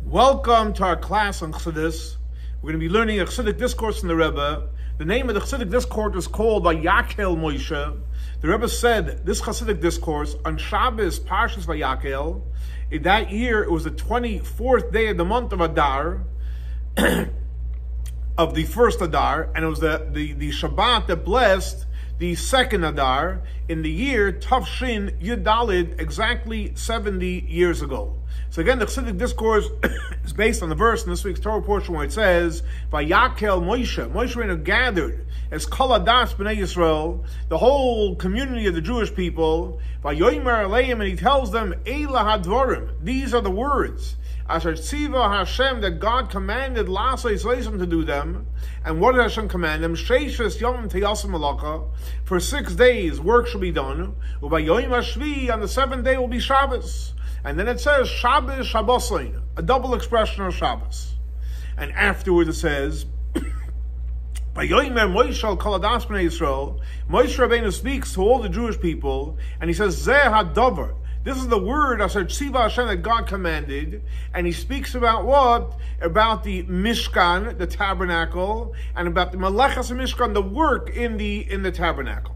Welcome to our class on Chassidus. We're going to be learning a Chassidic discourse from the Rebbe. The name of the Chassidic discourse is called Vayakheil Moshe. The Rebbe said this Chassidic discourse on Shabbos Parshas Vayakheil. In that year, it was the 24th day of the month of Adar, of the first Adar, and it was the Shabbat that blessed the second Adar in the year Tafshin Yudalid, exactly 70 years ago. So again, the Chassidic discourse is based on the verse in this week's Torah portion where it says, "Vayakheil Moshe." Moshe gathered as Kol Adas B'nai Yisrael, the whole community of the Jewish people. Vayomer Aleim, and he tells them, "Eila Hadvarim." These are the words. Asher Tziva Hashem, that God commanded Lasei Yisraelim to do them. And what did Hashem command them? Sheishes Yomim Teyasim Malacha. For 6 days work shall be done. Uvayoyim Hashvi, on the 7th day will be Shabbos. And then it says Shabbos Shabbosain, a double expression of Shabbos. And afterwards it says, Vayomer Moshe al Kol Adas B'nai Yisrael. Moshe Rabbeinu speaks to all the Jewish people, and he says, Zeh HaDavar. This is the word Asher Tziva Hashem that God commanded, and he speaks about what? About the Mishkan, the tabernacle, and about the Malachas Mishkan, the work in the tabernacle.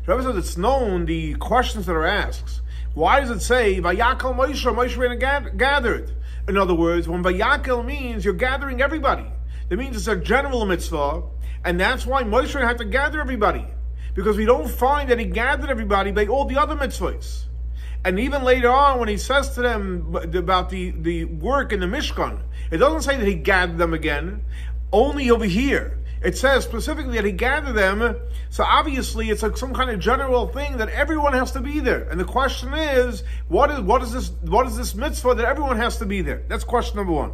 So says it's known the questions that are asked. Why does it say Vayakheil Moshe? Moshe gathered. In other words, when Vayakheil means you're gathering everybody. That means it's a general mitzvah, and that's why Moshe had to gather everybody, because we don't find that he gathered everybody by all the other mitzvahs. And even later on, when he says to them about the work in the Mishkan, it doesn't say that he gathered them again, only over here. It says specifically that he gathered them, so obviously it's like some kind of general thing that everyone has to be there. And the question is, what is this mitzvah that everyone has to be there? That's question number one.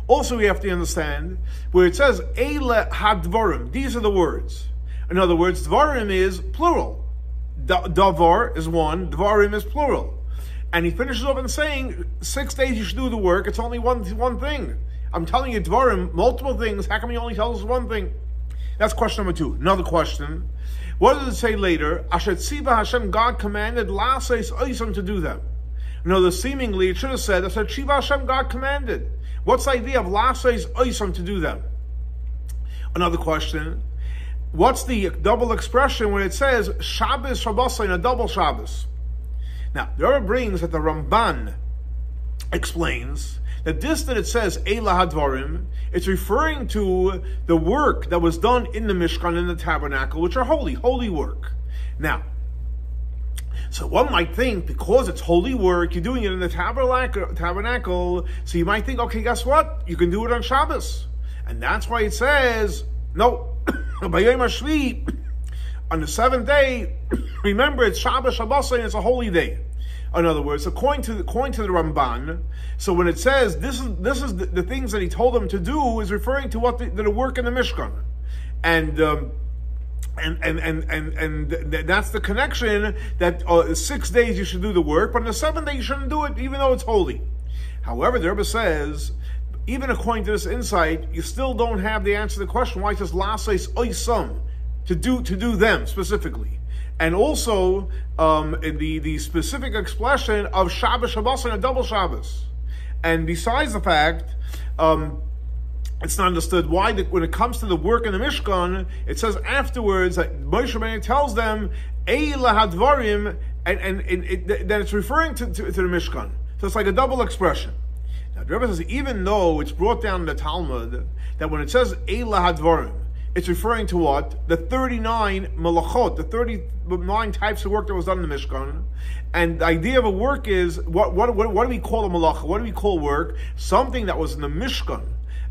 Also, we have to understand where it says Eile Hadvarim. These are the words. In other words, Dvarim is plural. Davar is one, Dvarim is plural. And he finishes off in saying, 6 days you should do the work, it's only one thing. I'm telling you Dvarim, multiple things, how come he only tells us one thing? That's question number two. Another question, what does it say later? Asher Tziva Hashem, God commanded Laseis Oisam to do them. No, seemingly it should have said, Asher Tziva Hashem, God commanded. What's the idea of Laseis Oisam to do them? Another question, what's the double expression when it says Shabbos Shabbosain, a double Shabbos? Now, the Rebbe brings that the Ramban explains that this that it says Eila Hadvarim, it's referring to the work that was done in the Mishkan, in the tabernacle, which are holy work. Now, so one might think, because it's holy work, you're doing it in the tabernacle, so you might think, okay, guess what? You can do it on Shabbos. And that's why it says, no, on the 7th day, remember it's Shabbos Shabbos, and it's a holy day. In other words, according to the Ramban, so when it says this is the things that he told them to do, is referring to what the work in the Mishkan, and that's the connection that 6 days you should do the work, but on the 7th day you shouldn't do it, even though it's holy. However, the Rebbe says, even according to this insight, you still don't have the answer to the question why it says Laseis Oisam, to do them specifically. And also the specific expression of Shabbos Shabbos and a double Shabbos. And besides the fact, it's not understood why when it comes to the work in the Mishkan, it says afterwards that Moshe Rabbeinu tells them Eila Hadvarim, and that it's referring to the Mishkan. So it's like a double expression. Now the Rebbe says even though it's brought down in the Talmud that when it says Eila Hadvarim, it's referring to what? The 39 malachot, the 39 types of work that was done in the Mishkan. And the idea of a work is, what do we call a malacha? What do we call work? Something that was in the Mishkan.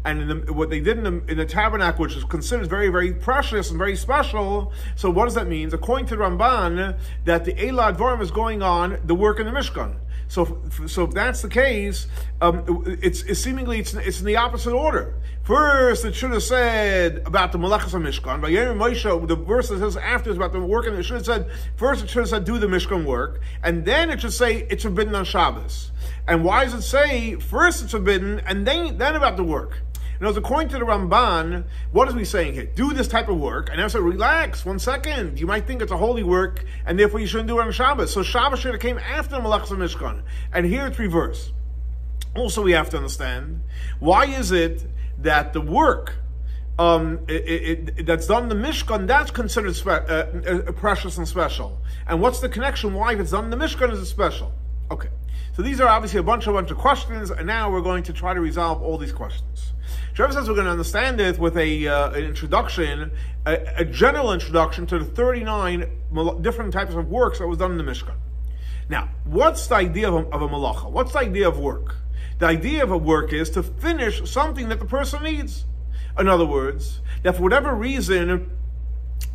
And what they did in the tabernacle, which is considered very, very precious and very special. So what does that mean? According to the Ramban, that the Eila Hadvarim is going on, the work in the Mishkan. So if that's the case, it's seemingly it's in the opposite order. First, it should have said about the Malachas Mishkan. Vayomer Moshe, the verse that says after is about the work, and it should have said first. It should have said do the Mishkan work, and then it should say it's forbidden on Shabbos. And why does it say first it's forbidden and then about the work? In other words, according to the Ramban, what is we saying here? Do this type of work, and I say, relax, 1 second. You might think it's a holy work, and therefore you shouldn't do it on Shabbos. So Shabbos should have came after the Malachas Mishkan. And here it's reversed. Also, we have to understand Why is it that the work that's done in the Mishkan, that's considered precious and special? And what's the connection? Why, if it's done in the Mishkan, is it special? Okay, so these are obviously a bunch of questions, and now we're going to try to resolve all these questions. Trevor says we're going to understand it with an introduction, a general introduction to the 39 different types of works that was done in the Mishkan. Now, what's the idea of a malacha? What's the idea of work? The idea of a work is to finish something that the person needs. In other words, that for whatever reason,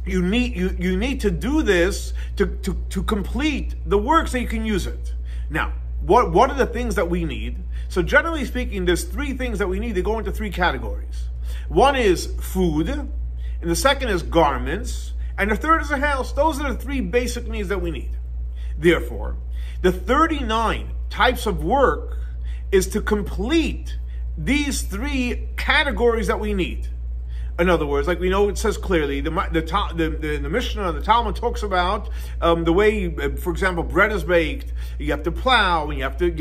you need to do this to complete the work so you can use it. Now, what are the things that we need? So generally speaking, there's three things that we need. They go into three categories. One is food, and the second is garments, and the third is a house. Those are the three basic needs that we need. Therefore, the 39 types of work is to complete these three categories that we need. In other words, like we know, it says clearly, the Mishnah, the Talmud talks about the way, for example, bread is baked. You have to plow, and you have to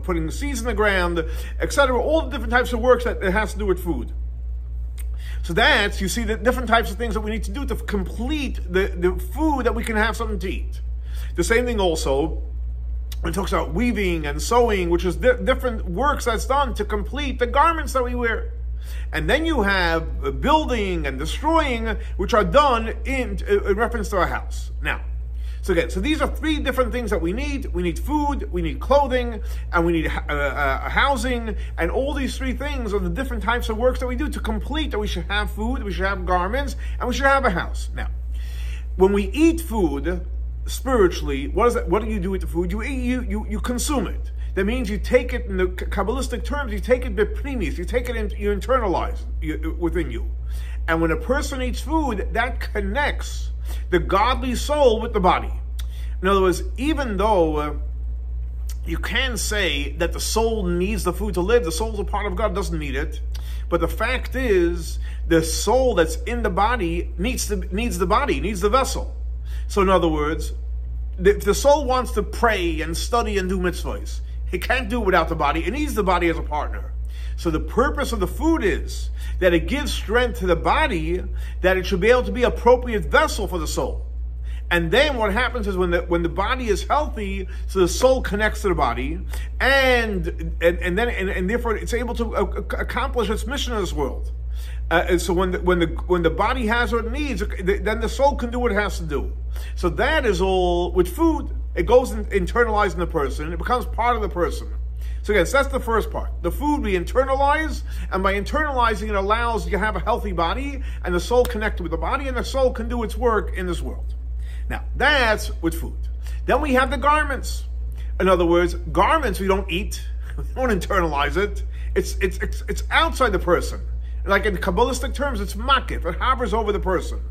putting the seeds in the ground, etc. All the different types of works that it has to do with food. So that's, you see, the different types of things that we need to do to complete the food that we can have something to eat. The same thing also, it talks about weaving and sewing, which is different works that's done to complete the garments that we wear. And then you have building and destroying, which are done in reference to a house. Now, so again, so these are three different things that we need. We need food, we need clothing, and we need housing. And all these three things are the different types of works that we do to complete that we should have food, we should have garments, and we should have a house. Now, when we eat food, spiritually, what do you do with the food? You consume it. That means you take it, in the Kabbalistic terms, you take it b'pnimis, you take it, you internalize it within you. And when a person eats food, that connects the godly soul with the body. In other words, even though you can say that the soul needs the food to live, the soul's a part of God, doesn't need it. But the fact is, the soul that's in the body needs the body, needs the vessel. So in other words, if the soul wants to pray and study and do mitzvahs, it can't do it without the body. It needs the body as a partner. So the purpose of the food is that it gives strength to the body, that it should be able to be an appropriate vessel for the soul. And then what happens is when the body is healthy, so the soul connects to the body, and therefore it's able to accomplish its mission in this world. And so when the body has what it needs, then the soul can do what it has to do. So that is all with food. It goes internalized in the person. It becomes part of the person. So again, so that's the first part. The food we internalize, and by internalizing it allows you to have a healthy body, and the soul connected with the body, and the soul can do its work in this world. Now, that's with food. Then we have the garments. In other words, garments we don't eat. We don't internalize it. It's outside the person. Like in Kabbalistic terms, it's makif. It hovers over the person.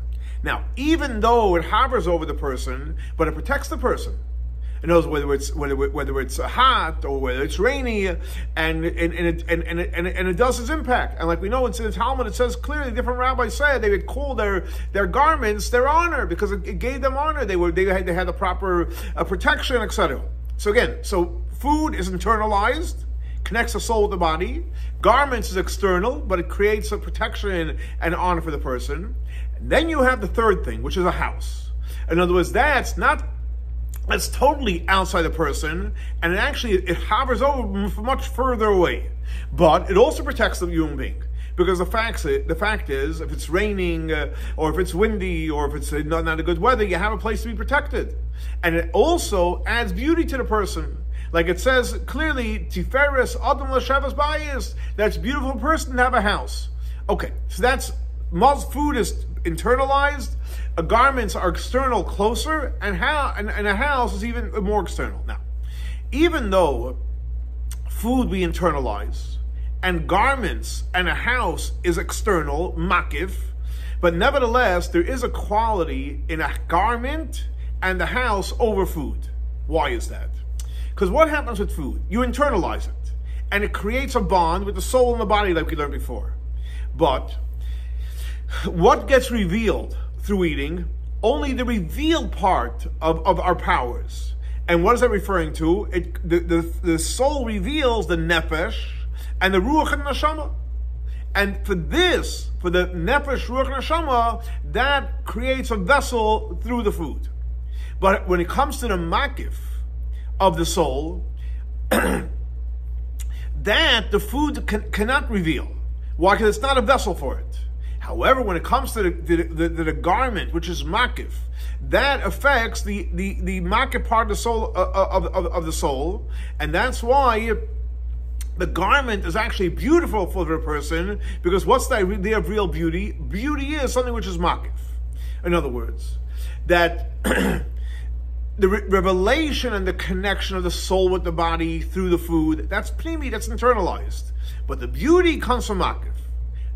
Now, even though it hovers over the person, but it protects the person. It knows whether it's hot or whether it's rainy, and it does its impact. And like we know, it's in the Talmud, it says clearly, different rabbis said they would call their garments their honor, because it gave them honor. They had the proper protection, etc. So again, so food is internalized, connects the soul with the body. Garments is external, but it creates a protection and honor for the person. And then you have the third thing, which is a house. In other words, that's totally outside the person, and it hovers over from much further away. But it also protects the human being. Because the fact is, if it's raining, or if it's windy, or if it's not a good weather, you have a place to be protected. And it also adds beauty to the person. Like it says clearly, Tiferes Adam L'Shavas Bayis, that's a beautiful person to have a house. Okay, so that's, food is internalized, garments are external, closer, and a house is even more external. Now, even though food we internalize, and garments and a house is external, makif, but nevertheless, there is a quality in a garment and the house over food. Why is that? Because what happens with food? You internalize it, and it creates a bond with the soul and the body like we learned before. But what gets revealed through eating? Only the revealed part of our powers. And what is that referring to? The soul reveals the nefesh and the ruach and neshama. And for the nefesh, ruach, and neshama, that creates a vessel through the food. But when it comes to the makif of the soul, that the food cannot reveal. Why? Because it's not a vessel for it. However, when it comes to the garment, which is makif, that affects the makif part of the soul of the soul, and that's why the garment is actually beautiful for the person, because what's the idea of real beauty? Beauty is something which is makif. In other words, that the revelation and the connection of the soul with the body through the food, that's pnimi, that's internalized. But the beauty comes from makif.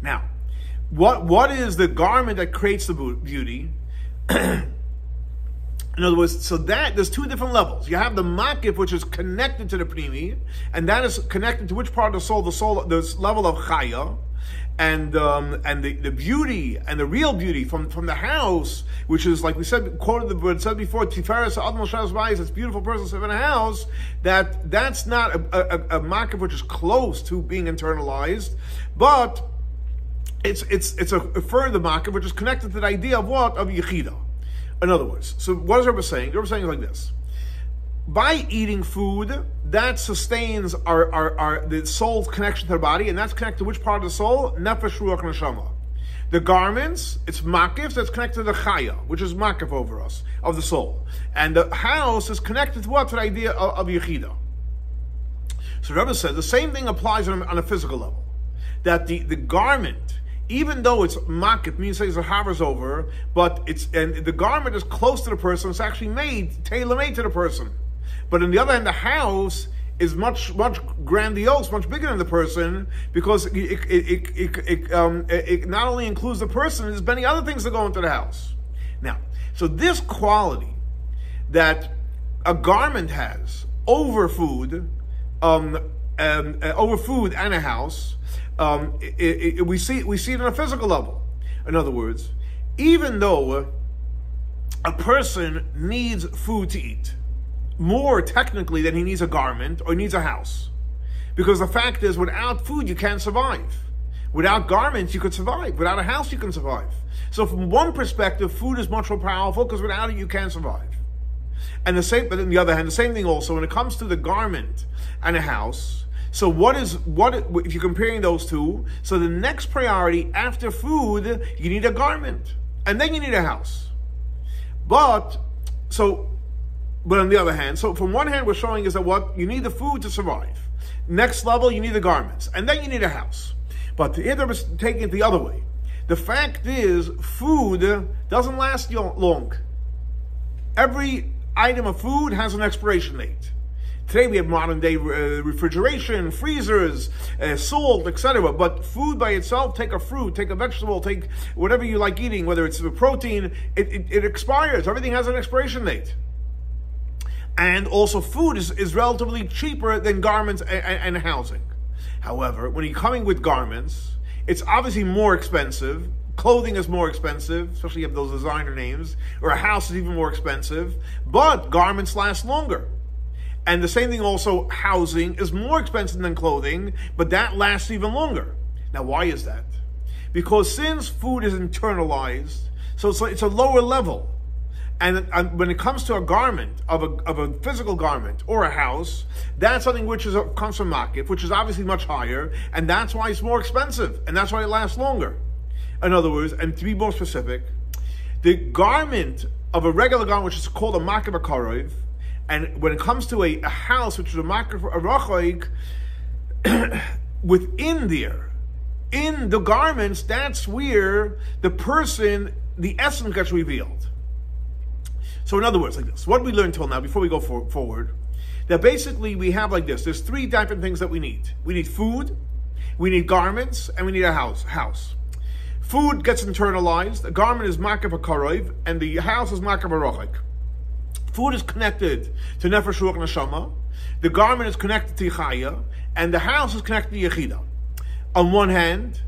Now, what is the garment that creates the beauty? In other words, so that there's two different levels. You have the makif, which is connected to the pnimi, and that is connected to which part of the soul? The level of chaya, and the beauty and the real beauty from the house, which is, like we said, quoted the word said before, tiferes admon shas bayis, this beautiful person in a house. That's not a makif which is close to being internalized, but it's a further makif which is connected to the idea of what? Of yechida. In other words, so what is Rabbi saying? Rabbi saying is like this: by eating food, that sustains the soul's connection to the body, and that's connected to which part of the soul? Nefesh, ruach, neshama. The garments, it's makif, that's connected to the chaya, which is makif over us, of the soul. And the house is connected to what? To the idea of yechida. So Rabbi said the same thing applies on a physical level. That the garment, even though it's makif, means it hovers over, but the garment is close to the person, it's actually tailor-made to the person. But on the other hand, the house is much grandiose, much bigger than the person, because it not only includes the person, there's many other things that go into the house. Now, so this quality that a garment has over food and a house, we see it on a physical level. In other words, even though a person needs food to eat, more technically than he needs a garment or needs a house. Because the fact is, without food, you can't survive. Without garments, you could survive. Without a house, you can survive. So from one perspective, food is much more powerful, because without it, you can't survive. And but on the other hand, the same thing also, when it comes to the garment and a house, so if you're comparing those two, so the next priority after food, you need a garment. And then you need a house. But on the other hand, so from one hand, we're showing is that what? You need the food to survive. Next level, you need the garments. And then you need a house. But the other is taking it the other way. The fact is, food doesn't last long. Every item of food has an expiration date. Today we have modern day refrigeration, freezers, salt, etc. But food by itself, take a fruit, take a vegetable, take whatever you like eating, whether it's a protein, it expires. Everything has an expiration date. And also food is relatively cheaper than garments and housing. However, when you're coming with garments, it's obviously more expensive. Clothing is more expensive, especially if you have those designer names, or a house is even more expensive, but garments last longer. And the same thing also, housing is more expensive than clothing, but that lasts even longer. Now, why is that? Because since food is internalized, so it's a lower level. And when it comes to a garment, of a physical garment or a house, that's something which comes from makif, which is obviously much higher, and that's why it's more expensive, and that's why it lasts longer. In other words, and to be more specific, the garment of a regular garment, which is called a makif akarov, and when it comes to a house, which is a makif arachoik, within there, in the garments, that's where the essence gets revealed. So in other words, like this, what we learned till now, before we go forward, that basically we have like this. There's three different things that we need. We need food, we need garments, and we need a house. Food gets internalized, a garment is makif akarov, and the house is makif arochik. Food is connected to nefesh, ruach, neshama. The garment is connected to chaya, and the house is connected to yechida. On one hand,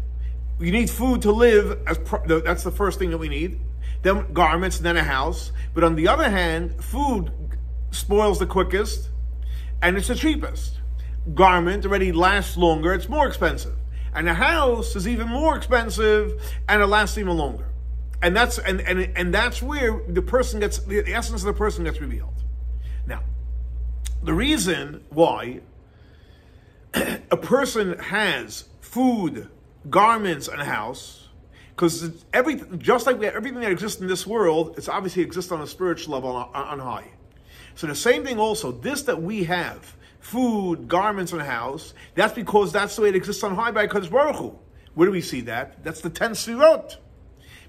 you need food to live, that's the first thing that we need. Then garments, and then a house. But on the other hand, food spoils the quickest, and it's the cheapest. Garment already lasts longer, it's more expensive. And a house is even more expensive, and it lasts even longer. And that's where the essence of the person gets revealed. Now, the reason why a person has food, garments, and a house, because just like everything that exists in this world, it's obviously exists on a spiritual level on high. So the same thing also, this that we have, food, garments, and a house, that's because that's the way it exists on high by Kadosh Baruch Hu. Where do we see that? That's the 10 Sfirot.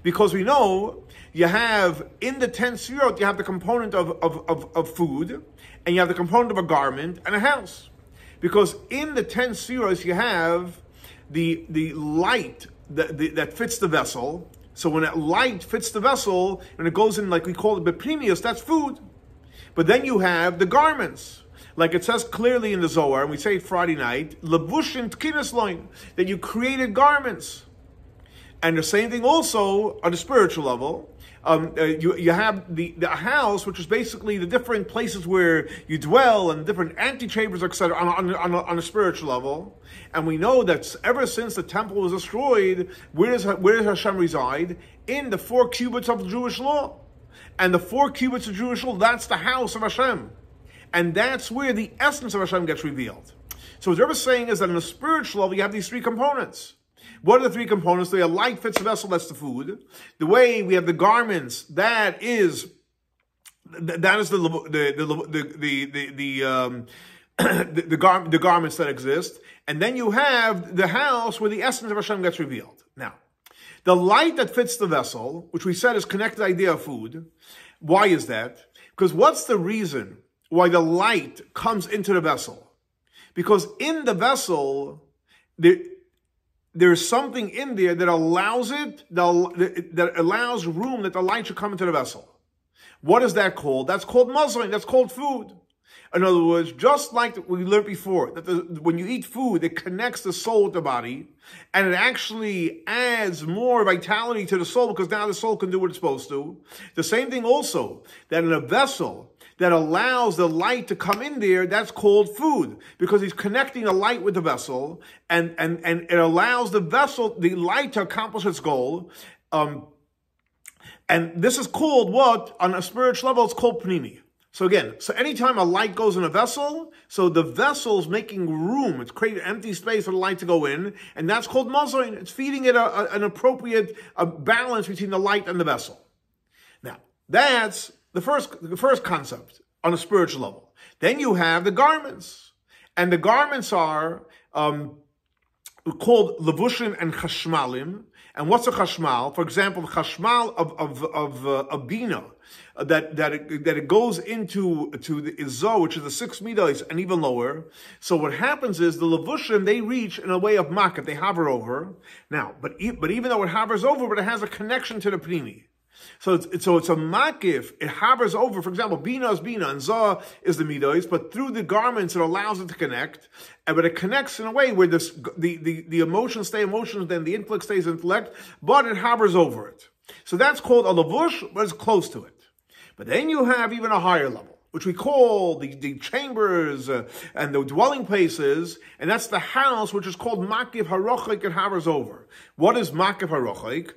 Because we know you have, in the 10 Sfirot, you have the component of food, and you have the component of a garment and a house. Because in the 10 Sfirot, you have the light that fits the vessel. So when that light fits the vessel, and it goes in, like we call it bepremius, that's food. But then you have the garments. Like it says clearly in the Zohar, and we say it Friday night, Levushin Tkinas Loin, that you created garments. And the same thing also on the spiritual level. You have the house, which is basically the different places where you dwell and different antechambers, etc., on a spiritual level. And we know that ever since the temple was destroyed, where does Hashem reside? In the 4 cubits of Jewish law. And the 4 cubits of Jewish law, that's the house of Hashem. And that's where the essence of Hashem gets revealed. So what Rebbe is saying is that on the spiritual level, you have these 3 components. What are the 3 components? The way a light fits the vessel, that's the food. The way we have the garments, that is the garments that exist. And then you have the house where the essence of Hashem gets revealed. Now, the light that fits the vessel, which we said is connected to the idea of food. Why is that? Because what's the reason why the light comes into the vessel? Because in the vessel, there's something in there that allows that allows room that the light should come into the vessel. What is that called? That's called mazon. That's called food. In other words, just like we learned before, that when you eat food, it connects the soul with the body, and it actually adds more vitality to the soul because now the soul can do what it's supposed to. The same thing also, that in a vessel that allows the light to come in there, that's called food, because he's connecting the light with the vessel, and it allows the light to accomplish its goal. And this is called what? On a spiritual level, it's called pnimi. So again, anytime a light goes in a vessel, so the vessel's making room, it's creating empty space for the light to go in, and that's called mazon. It's feeding it an appropriate balance between the light and the vessel. Now, that's the first concept on a spiritual level. Then you have the garments, and the garments are called levushim and chashmalim. And what's a chashmal? For example, the chashmal of bina, that it goes into the izo, which is the 6 midos and even lower. So what happens is the levushim, they reach in a way of makat, they hover over. Now, but even though it hovers over, but it has a connection to the pnimi. So it's a makif, it hovers over. For example, bina is bina and zah is the midos, but through the garments it allows it to connect. But it connects in a way where the emotions stay emotions, then the intellect stays intellect, but it hovers over it. So that's called a lavush, but it's close to it. But then you have even a higher level, which we call the chambers and the dwelling places, and that's the house, which is called makif harochik, it hovers over. What is makif harochik?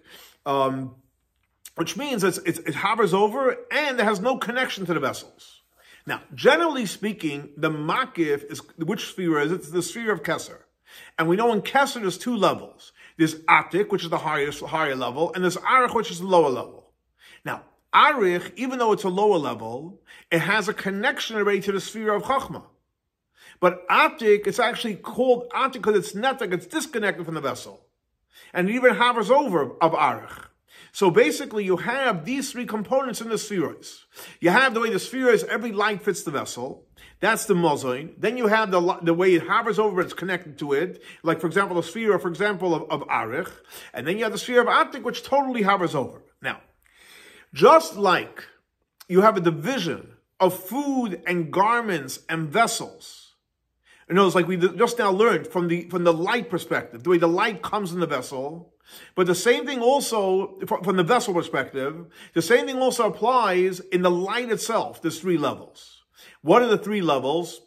Which means it hovers over and it has no connection to the vessels. Now, generally speaking, the makif is, which sphere is it? It's the sphere of Keser. And we know in Keser there's 2 levels. There's Atik, which is the higher level, and there's Arich, which is the lower level. Now, Arich, even though it's a lower level, it has a connection already to the sphere of Chachma. But Atik, it's actually called Atik because it's netek, it's disconnected from the vessel. And it even hovers over of Arich. So basically, you have these 3 components in the spheres. You have the way the sphere is, every light fits the vessel. That's the mazon. Then you have the way it hovers over, it's connected to it. Like, for example, the sphere, for example, of Arich. And then you have the sphere of Atik, which totally hovers over. Now, just like you have a division of food and garments and vessels. You know, it's like we just now learned from the light perspective, the way the light comes in the vessel. But the same thing also, from the vessel perspective, the same thing also applies in the light itself. There's 3 levels. What are the three levels?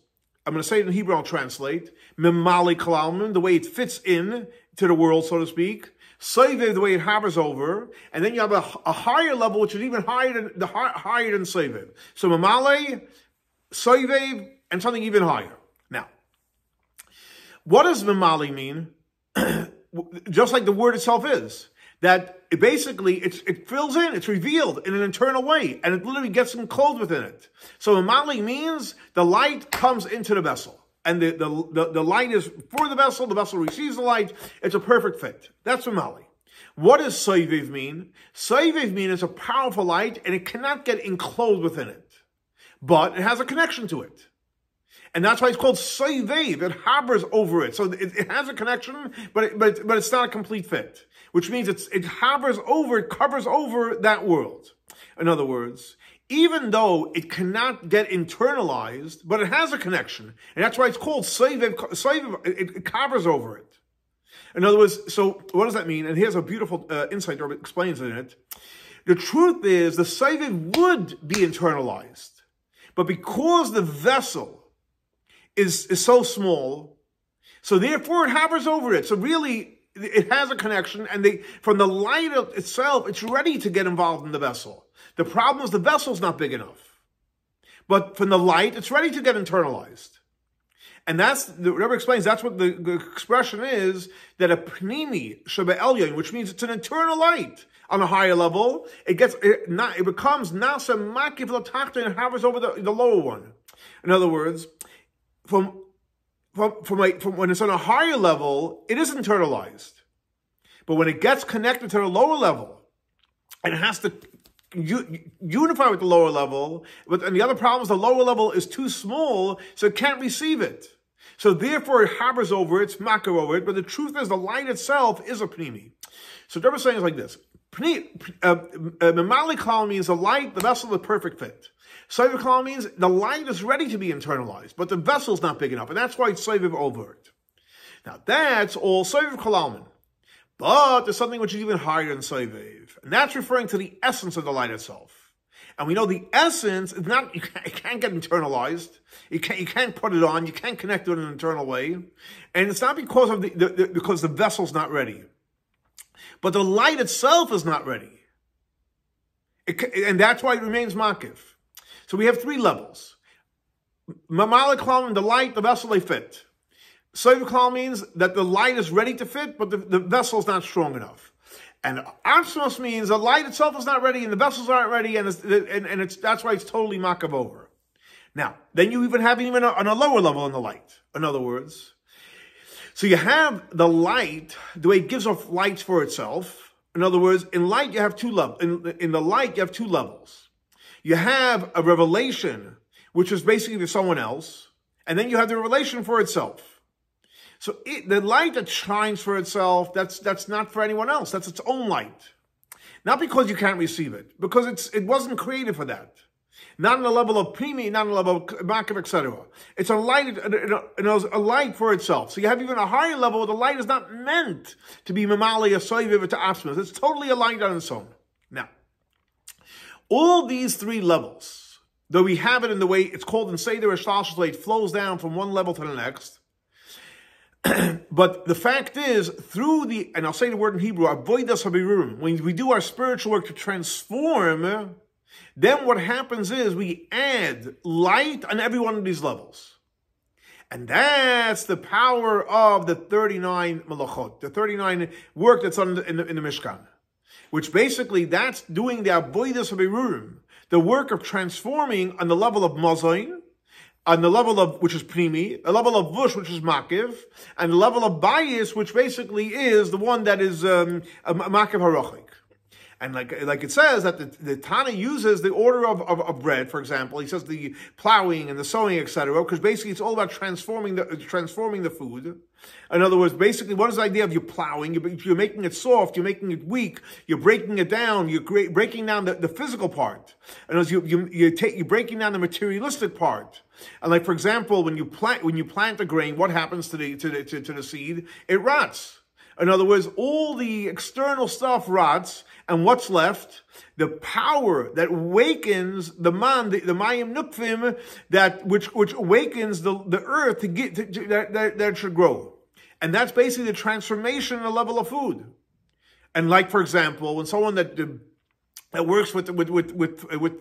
I'm going to say it in Hebrew, I'll translate. Memali kalalmin, the way it fits in to the world, so to speak. Soivev, the way it hovers over. And then you have a higher level, which is even higher than Soivev. So Memali, Soivev, and something even higher. Now, what does Memali mean? Just like the word itself is. That it basically, it fills in, it's revealed in an internal way, and it literally gets enclosed within it. So Memali means the light comes into the vessel. And the light is for the vessel receives the light, it's a perfect fit. That's Memali. What does Soivev mean? Soivev means it's a powerful light, and it cannot get enclosed within it. But it has a connection to it. And that's why it's called Soivev. It hovers over it. So it has a connection, but it's not a complete fit. Which means it hovers over, it covers over that world. In other words, even though it cannot get internalized, but it has a connection. And that's why it's called Soivev. It covers over it. In other words, so what does that mean? And here's a beautiful insight that explains it in it. The truth is, the Soivev would be internalized. But because the vessel is so small, so therefore it hovers over it. So really, it has a connection, and from the light itself, it's ready to get involved in the vessel. The problem is the vessel's not big enough. But from the light, it's ready to get internalized. And the Rebbe explains, that's what the expression is, that a pnimi sheba elyon, which means it's an internal light on a higher level, it becomes nasa makiv l'tachta and hovers over the lower one. In other words, from when it's on a higher level, it is internalized. But when it gets connected to the lower level, and it has to unify with the lower level, and the other problem is the lower level is too small, so it can't receive it. So therefore it hovers over it, it's makar over it, but the truth is the light itself is a pnimi. So what I'm saying is like this. Memali klal means the light, the vessel, the perfect fit. Soivev klal means the light is ready to be internalized, but the vessel's not big enough, and that's why it's Soivev over it. Now that's all Soivev kalalmin. But there's something which is even higher than Soivev, and that's referring to the essence of the light itself. And we know the essence is not, it can't get internalized. You can't put it on. You can't connect it in an internal way. And it's not because of because the vessel's not ready. But the light itself is not ready. And that's why it remains makiv. So we have three levels. Mamalik klal, the light, the vessel, they fit. Soivev klal means that the light is ready to fit, but the vessel is not strong enough. And Atzmos means the light itself is not ready, and the vessels aren't ready, and that's why it's totally makav over. Now, then you even have on a lower level in the light. In other words, so you have the light, the way it gives off lights for itself. In other words, in light you have two levels. In the light you have two levels. You have a revelation, which is basically for someone else, and then you have the revelation for itself. So the light that shines for itself, that's not for anyone else. That's its own light. Not because you can't receive it, because it wasn't created for that. Not on the level of primi, not on the level of makav, etc. It's a light for itself. So you have even a higher level where the light is not meant to be mamali, a soiviv, to asmas. It's totally a light on its own. Now, all these three levels, though we have it in the way it's called in Seder Eshlal, it flows down from one level to the next. But the fact is, and I'll say the word in Hebrew, avoid the habirurim, when we do our spiritual work to transform, then what happens is we add light on every one of these levels. And that's the power of the 39 malachot, the 39 work that's in the Mishkan. Which basically, that's doing the avodas habirurim, the work of transforming on the level of mazayin, on the level of, which is primi, a level of vush, which is makiv, and the level of bayis, which basically is the one that is makiv harachik. And like it says that the Tana uses the order of bread, for example. He says the plowing and the sowing, etc. Because basically it's all about transforming the food. In other words, basically, what is the idea of you plowing? You're making it soft, you're making it weak, you're breaking it down, you're breaking down the physical part. And as you're breaking down the materialistic part. And like, for example, when you plant a grain, what happens to the seed? It rots. In other words, all the external stuff rots, and what's left? The power that awakens the man, the mayim nukvim, which awakens the earth to get that it should grow, and that's basically the transformation in the level of food. And like, for example, when someone that works with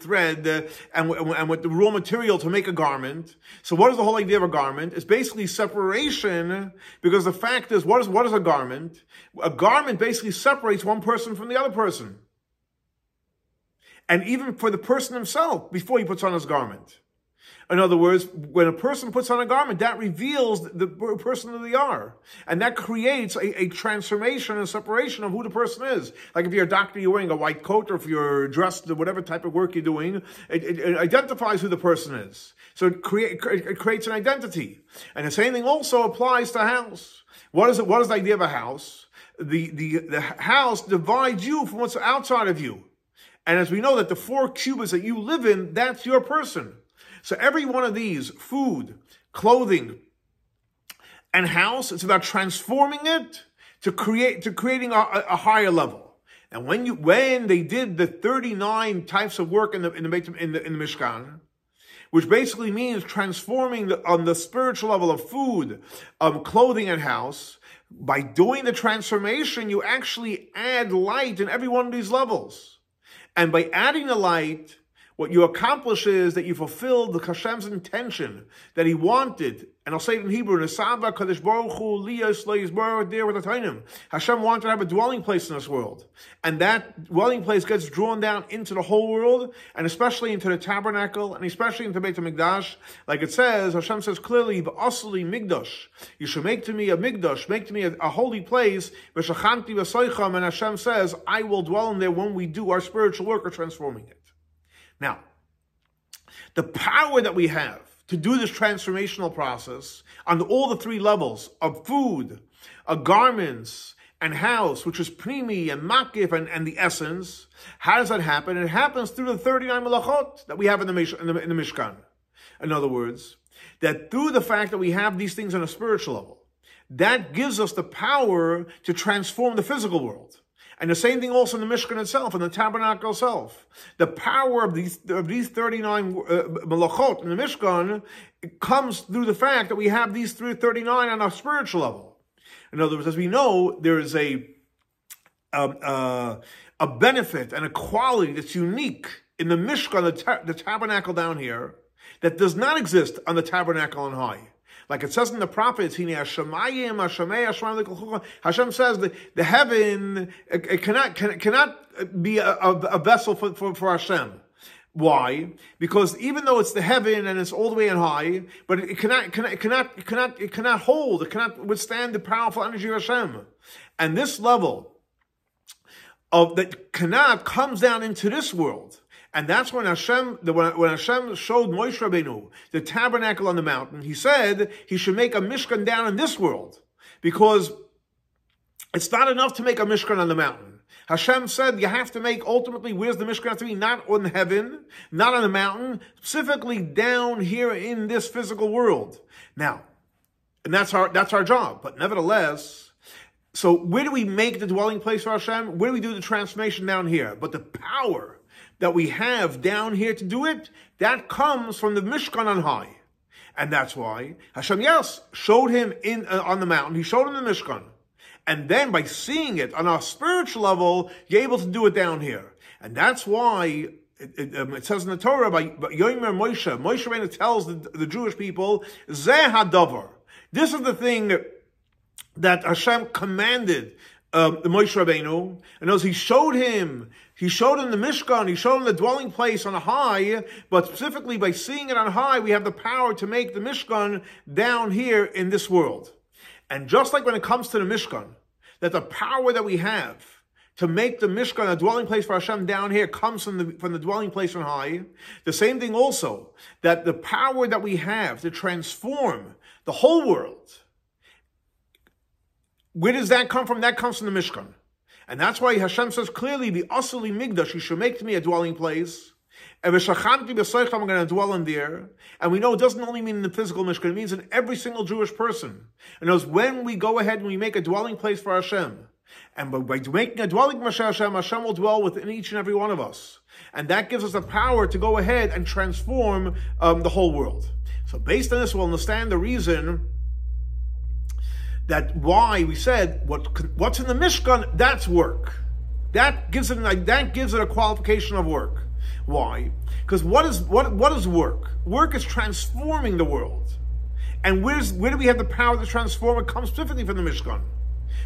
thread and with the raw material to make a garment. So what is the whole idea of a garment? It's basically separation, because the fact is, what is a garment? A garment basically separates one person from the other person. And even for the person himself, before he puts on his garment. In other words, when a person puts on a garment, that reveals the person that they are. And that creates a transformation and separation of who the person is. Like if you're a doctor, you're wearing a white coat, or if you're dressed, whatever type of work you're doing, it identifies who the person is. So it creates an identity. And the same thing also applies to a house. What is the idea of a house? The house divides you from what's outside of you. And as we know that the 4 cubits that you live in, that's your person. So every one of these, food, clothing, and house, it's about transforming it to creating a higher level. And when they did the 39 types of work in the Mishkan, which basically means transforming on the spiritual level of food, clothing, and house, by doing the transformation, you actually add light in every one of these levels. And by adding the light, what you accomplish is that you fulfill the Hashem's intention that He wanted. And I'll say it in Hebrew, Hashem wanted to have a dwelling place in this world. And that dwelling place gets drawn down into the whole world, and especially into the tabernacle, and especially into Beit HaMikdash. Like it says, Hashem says clearly, V'asli migdash. You should make to me a migdash, make to me a holy place. And Hashem says, I will dwell in there when we do our spiritual work of transforming it. Now, the power that we have to do this transformational process on all the 3 levels of food, garments, and house, which is primi and makif and the essence, how does that happen? It happens through the 39 malachot that we have in the Mishkan. In other words, that through the fact that we have these things on a spiritual level, that gives us the power to transform the physical world. And the same thing also in the Mishkan itself, in the tabernacle itself. The power of these 39 malachot in the Mishkan comes through the fact that we have these 39 on a spiritual level. In other words, as we know, there is a benefit and a quality that's unique in the Mishkan, the tabernacle down here, that does not exist on the tabernacle on high. Like it says in the prophets, Hashem says that the heaven cannot be a vessel for Hashem. Why? Because even though it's the heaven and it's all the way in high, but it cannot hold, it cannot withstand the powerful energy of Hashem. And this level of that comes down into this world. And that's when Hashem showed Moshe Rabbeinu the tabernacle on the mountain. He said he should make a Mishkan down in this world, because it's not enough to make a Mishkan on the mountain. Hashem said you have to make, ultimately, where's the Mishkan have to be? Not on heaven, not on the mountain, specifically down here in this physical world. Now, and that's our job. But nevertheless, so where do we make the dwelling place for Hashem? Where do we do the transformation? Down here? But the power that we have down here to do it, that comes from the Mishkan on high. And that's why Hashem, showed him on the mountain. He showed him the Mishkan. And then by seeing it on a spiritual level, you're able to do it down here. And that's why it says in the Torah, by Yomer Moshe Rabbeinu tells the Jewish people, Zeh HaDavar. This is the thing that Hashem commanded the Moshe Rabbeinu, and as he showed him the Mishkan, he showed him the dwelling place on a high, but specifically by seeing it on high, we have the power to make the Mishkan down here in this world. And just like when it comes to the Mishkan, that the power that we have to make the Mishkan a dwelling place for Hashem down here comes from the dwelling place on high, the same thing also, that the power that we have to transform the whole world, where does that come from? That comes from the Mishkan. And that's why Hashem says clearly, the Asali Migdash, you should make to me a dwelling place. And I'm going to dwell in there. And we know it doesn't only mean in the physical Mishkan, it means in every single Jewish person. And knows when we go ahead and we make a dwelling place for Hashem, and by making a dwelling for Hashem, Hashem will dwell within each and every one of us. And that gives us the power to go ahead and transform the whole world. So based on this, we'll understand the reason that why we said what's in the Mishkan, that's work. That gives it a qualification of work. Why? Because what is work? Work is transforming the world. And where do we have the power to transform? It comes specifically from the Mishkan.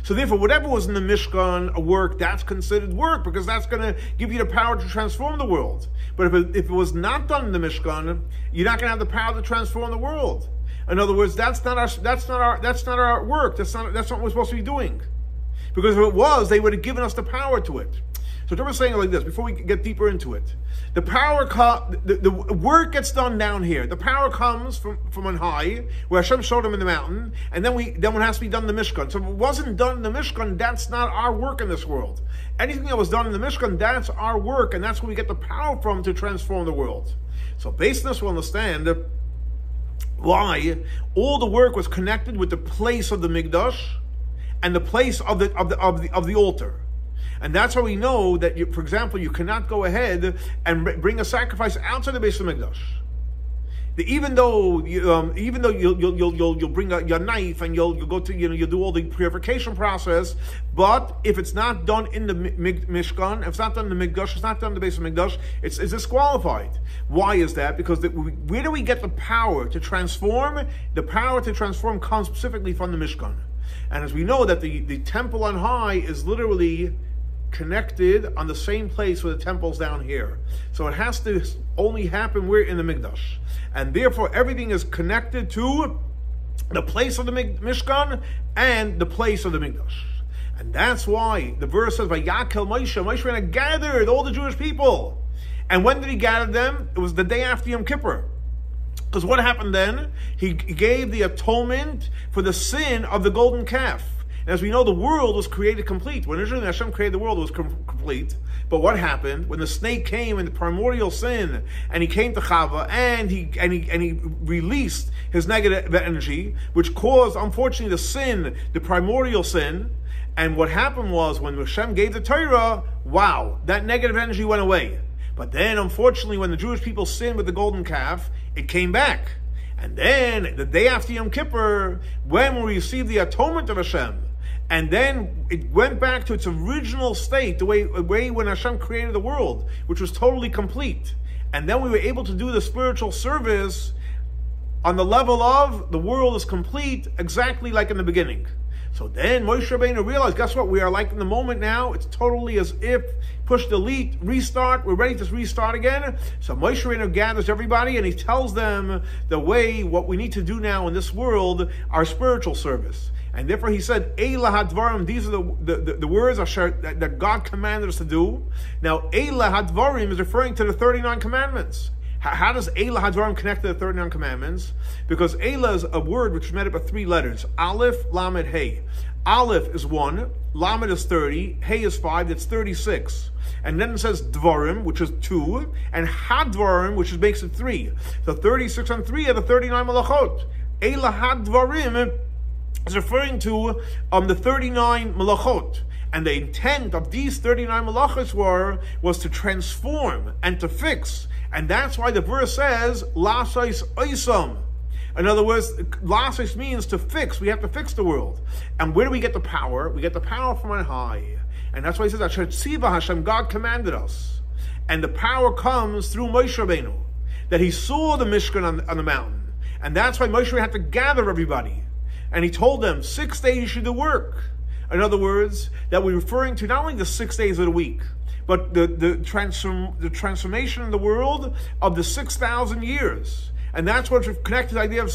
So therefore, whatever was in the Mishkan, a work, that's considered work, because that's going to give you the power to transform the world. But if it was not done in the Mishkan, you're not going to have the power to transform the world. In other words, that's not our work. That's not what we're supposed to be doing. Because if it was, they would have given us the power to it. So we're saying it like this, before we get deeper into it. The work gets done down here. The power comes from on high, where Hashem showed him in the mountain, and then it has to be done in the Mishkan. So if it wasn't done in the Mishkan, that's not our work in this world. Anything that was done in the Mishkan, that's our work, and that's where we get the power from to transform the world. So based on this, we'll understand why all the work was connected with the place of the Mikdash and the place of the altar. And that's why we know that, for example, you cannot go ahead and bring a sacrifice outside the base of the Mikdash. Even though you'll bring your knife and you'll go to you'll do all the purification process, but if it's not done in the Mishkan, if it's not done in the Mikdash, it's not done in the base of the Mikdash, it's disqualified. Why is that? Because where do we get the power to transform? The power to transform comes specifically from the Mishkan. And as we know that the temple on high is literally connected on the same place where the temple's down here. So it has to only happen where in the Mikdash. And therefore everything is connected to the place of the Mishkan and the place of the Mikdash. And that's why the verse says, vayikehel Moshe gathered all the Jewish people. And when did he gather them? It was the day after Yom Kippur. Because what happened then? He gave the atonement for the sin of the golden calf. And as we know, the world was created complete. When originally Hashem created the world, it was complete. But what happened? When the snake came in the primordial sin, and he came to Chava, and he released his negative energy, which caused, unfortunately, the primordial sin. And what happened was, when Hashem gave the Torah, wow, that negative energy went away. But then, unfortunately, when the Jewish people sinned with the golden calf, it came back. And then, the day after Yom Kippur, when we received the atonement of Hashem, and then it went back to its original state, the way when Hashem created the world, which was totally complete. And then we were able to do the spiritual service on the level of the world is complete, exactly like in the beginning. So then Moshe Rabbeinu realized, guess what? We are like in the moment now. It's totally as if push delete, restart. We're ready to restart again. So Moshe Rabbeinu gathers everybody and he tells them what we need to do now in this world, our spiritual service. And therefore he said, Eila hadvarim, these are the words that God commanded us to do. Now, Eila hadvarim is referring to the 39 commandments. How does Eila hadvarim connect to the 39 commandments? Because Eila is a word which is made up of 3 letters. Aleph, Lamed, Hey. Aleph is 1, Lamed is 30, Hey is 5, that's 36. And then it says Dvarim, which is 2, and Hadvarim, which makes it 3. So 36 and 3 are the 39 malachot. Eila hadvarim is referring to the 39 malachot. And the intent of these 39 malachos was to transform and to fix. And that's why the verse says, Lasais oisam. In other words, Lasais means to fix. We have to fix the world. And where do we get the power? We get the power from on high. And that's why he says, Asher tziva Hashem, God commanded us. And the power comes through Moshe Rabbeinu. That he saw the Mishkan on the mountain. And that's why Moshe Rabbeinu had to gather everybody. And he told them, 6 days you should do work. In other words, that we're referring to not only the 6 days of the week, but the transformation in the world of the 6,000 years. And that's what's connected to the idea of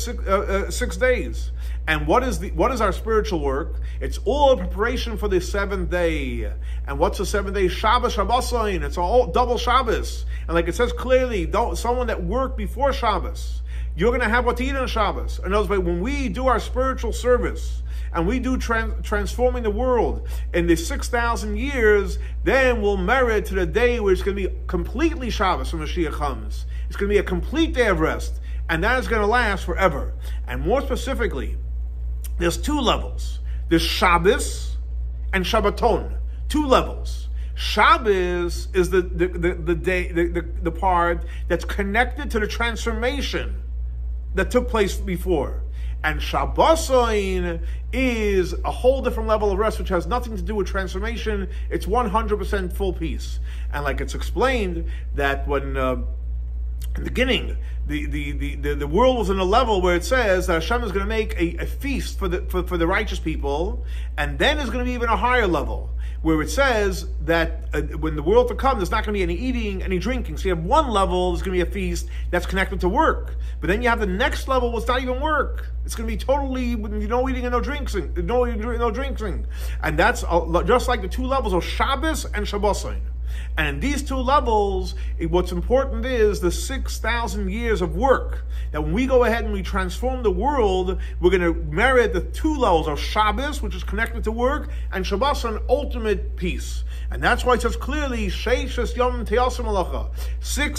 6 days. And what is our spiritual work? It's all a preparation for the 7th day. And what's the 7th day? Shabbos Shabbosayin. It's all double Shabbos. And like it says clearly, someone that worked before Shabbos you're going to have what to eat on Shabbos. In other words, when we do our spiritual service and we do transforming the world in the 6,000 years, then we'll merit to the day where it's going to be completely Shabbos when Mashiach comes. It's going to be a complete day of rest, and that is going to last forever. And more specifically, there's two levels. There's Shabbos and Shabbaton. Two levels. Shabbos is the day, the part that's connected to the transformation that took place before. And Shabboson is a whole different level of rest, which has nothing to do with transformation. It's 100% full peace. And like it's explained, that when in the beginning, the world was in a level where it says that Hashem is going to make a feast for the righteous people, and then there's going to be even a higher level, where it says that when the world to come, there's not going to be any eating, any drinking. So you have one level, there's going to be a feast that's connected to work. But then you have the next level, where it's not even work. It's going to be totally no eating and no drinking. No drinking. And that's just like the two levels of Shabbos and Shabboson. And in these two levels, what's important is the 6,000 years of work. That when we go ahead and we transform the world, we're going to merit the two levels of Shabbos, which is connected to work, and Shabboson, ultimate peace. And that's why it says clearly, 6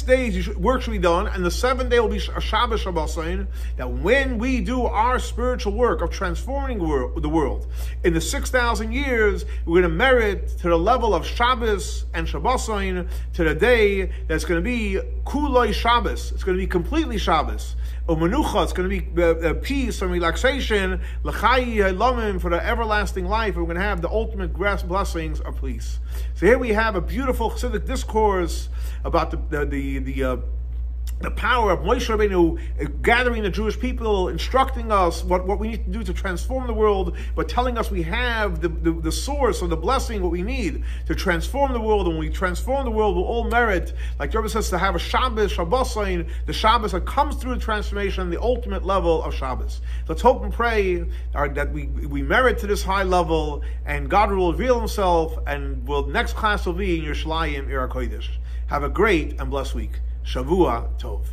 days work should be done, and the 7th day will be a Shabbos Shabboson. That when we do our spiritual work of transforming the world in the 6,000 years, we're going to merit to the level of Shabbos and Shabboson, to the day that's going to be Kuloi Shabbos. It's going to be completely Shabbos. Umenucha, it's going to be peace and relaxation, l'chayi halamim, for the everlasting life. We're going to have the ultimate blessings of peace. So here we have a beautiful Chassidic discourse about the power of Moshe Rabbeinu gathering the Jewish people, instructing us what we need to do to transform the world, but telling us we have the source of the blessing, what we need to transform the world. And when we transform the world, we'll all merit, like the Rebbe says, to have a Shabbos, Shabboson, the Shabbos that comes through the transformation, the ultimate level of Shabbos. Let's hope and pray that we merit to this high level, and God will reveal Himself, and next class will be in Yerushalayim, Ir HaKodesh. Have a great and blessed week. Shavua Tov.